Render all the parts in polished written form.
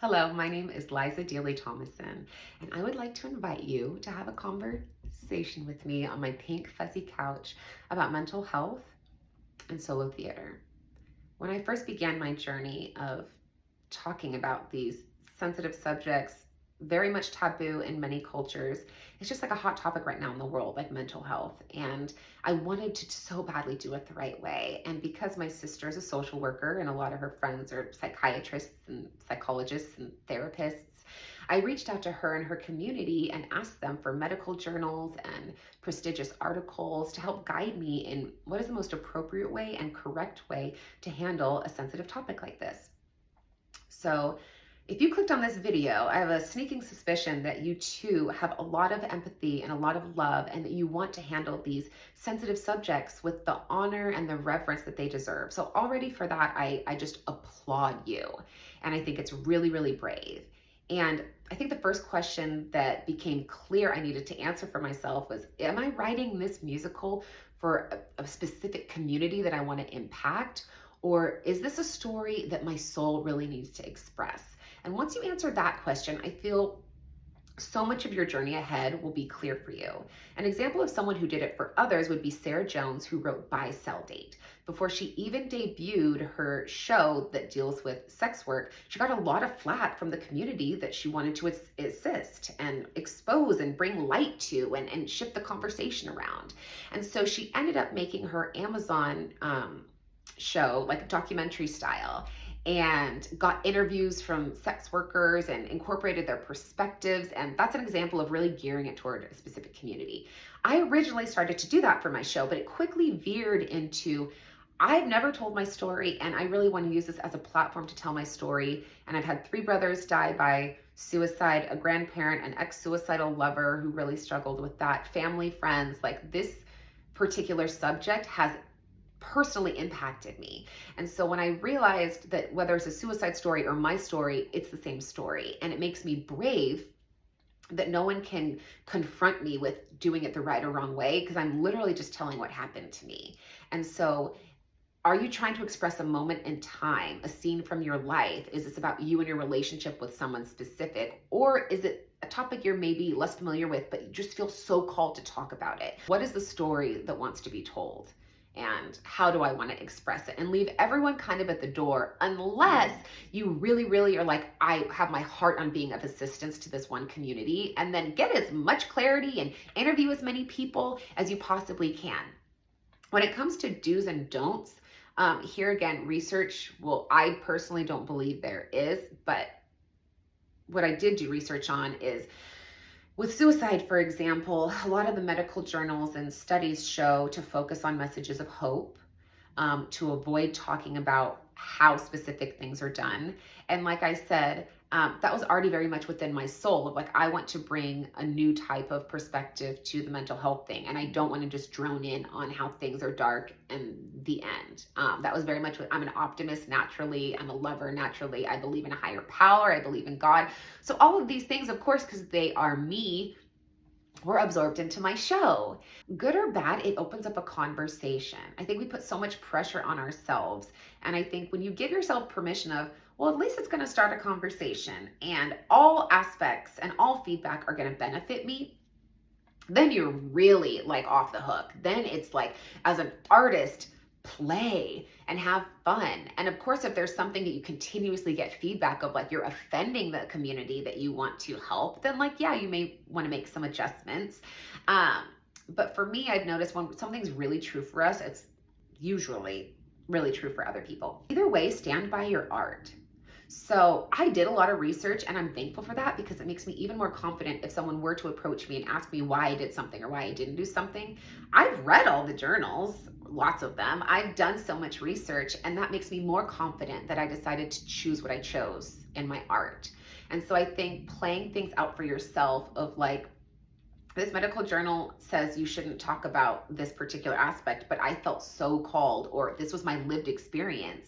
Hello, my name is Dealey-Thomason, and I would like to invite you to have a conversation with me on my pink fuzzy couch about mental health and solo theater. When I first began my journey of talking about these sensitive subjects, very much taboo in many cultures, it's just like a hot topic right now in the world, like mental health. And I wanted to so badly do it the right way. And because my sister is a social worker and a lot of her friends are psychiatrists and psychologists and therapists, I reached out to her and her community and asked them for medical journals and prestigious articles to help guide me in what is the most appropriate way and correct way to handle a sensitive topic like this. So if you clicked on this video, I have a sneaking suspicion that you too have a lot of empathy and a lot of love, and that you want to handle these sensitive subjects with the honor and the reverence that they deserve. So already for that, I just applaud you. And I think it's really, really brave. And I think the first question that became clear I needed to answer for myself was, am I writing this musical for a specific community that I want to impact? Or is this a story that my soul really needs to express? And once you answer that question, I feel so much of your journey ahead will be clear for you. An example of someone who did it for others would be Sarah Jones, who wrote Buy, Sell, Date. Before she even debuted her show that deals with sex work, she got a lot of flack from the community that she wanted to assist and expose and bring light to and shift the conversation around. And so she ended up making her Amazon show, like documentary style, and got interviews from sex workers and incorporated their perspectives. And that's an example of really gearing it toward a specific community. I originally started to do that for my show, but it quickly veered into, I've never told my story, and I really want to use this as a platform to tell my story. And I've had 3 brothers die by suicide, a grandparent, an ex-suicidal lover who really struggled with that, family, friends. Like, this particular subject has personally impacted me. And so when I realized that whether it's a suicide story or my story, it's the same story. And it makes me brave that no one can confront me with doing it the right or wrong way, because I'm literally just telling what happened to me. And so, are you trying to express a moment in time, a scene from your life? Is this about you and your relationship with someone specific? Or is it a topic you're maybe less familiar with, but you just feel so called to talk about it? What is the story that wants to be told? And how do I want to express it? And leave everyone kind of at the door, unless you really, really are like, I have my heart on being of assistance to this one community, and then get as much clarity and interview as many people as you possibly can. When it comes to do's and don'ts, here again, research, well, I personally don't believe there is, but what I did do research on is, with suicide, for example, a lot of the medical journals and studies show to focus on messages of hope, to avoid talking about how specific things are done. And like I said, that was already very much within my soul of like, I want to bring a new type of perspective to the mental health thing. And I don't want to just drone in on how things are dark and the end. That was very much what I'm an optimist naturally. I'm a lover naturally. I believe in a higher power. I believe in God. So all of these things, of course, because they are me, were absorbed into my show. Good or bad, it opens up a conversation. I think we put so much pressure on ourselves. And I think when you give yourself permission of, well, at least it's going to start a conversation and all aspects and all feedback are going to benefit me, then you're really like off the hook. Then it's like, as an artist, play and have fun. And of course, if there's something that you continuously get feedback of, like you're offending the community that you want to help, then like, yeah, you may want to make some adjustments. But for me, I've noticed when something's really true for us, it's usually really true for other people. Either way, stand by your art. So I did a lot of research, and I'm thankful for that, because it makes me even more confident if someone were to approach me and ask me why I did something or why I didn't do something. I've read all the journals, lots of them. I've done so much research, and that makes me more confident that I decided to choose what I chose in my art. And so I think playing things out for yourself of like, this medical journal says you shouldn't talk about this particular aspect, but I felt so called, or this was my lived experience.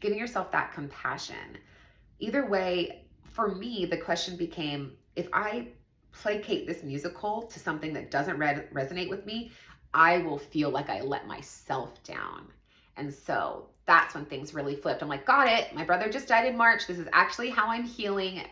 Giving yourself that compassion. Either way, for me, the question became, if I placate this musical to something that doesn't resonate with me, I will feel like I let myself down. And so that's when things really flipped. I'm like, got it. My brother just died in March. This is actually how I'm healing.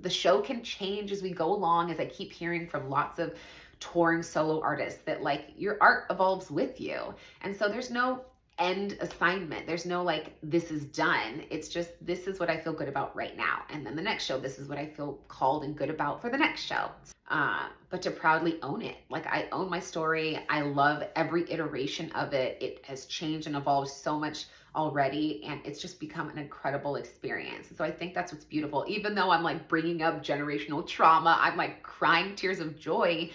The show can change as we go along, as I keep hearing from lots of touring solo artists that like your art evolves with you. And so there's no end assignment. There's no like, this is done. It's just, this is what I feel good about right now. And then the next show, this is what I feel called and good about for the next show. But to proudly own it. Like, I own my story. I love every iteration of it. It has changed and evolved so much already, and it's just become an incredible experience. So I think that's what's beautiful. Even though I'm like bringing up generational trauma, I'm like crying tears of joy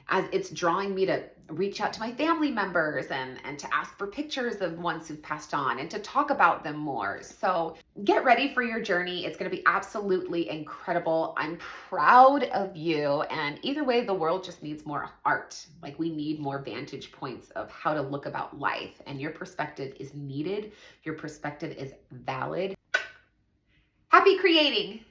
as it's drawing me to reach out to my family members and to ask for pictures of ones who've passed on and to talk about them more. So get ready for your journey. It's going to be absolutely incredible. I'm proud of you. And either way, the world just needs more art. Like, we need more vantage points of how to look about life. And your perspective is needed. Your perspective is valid. Happy creating.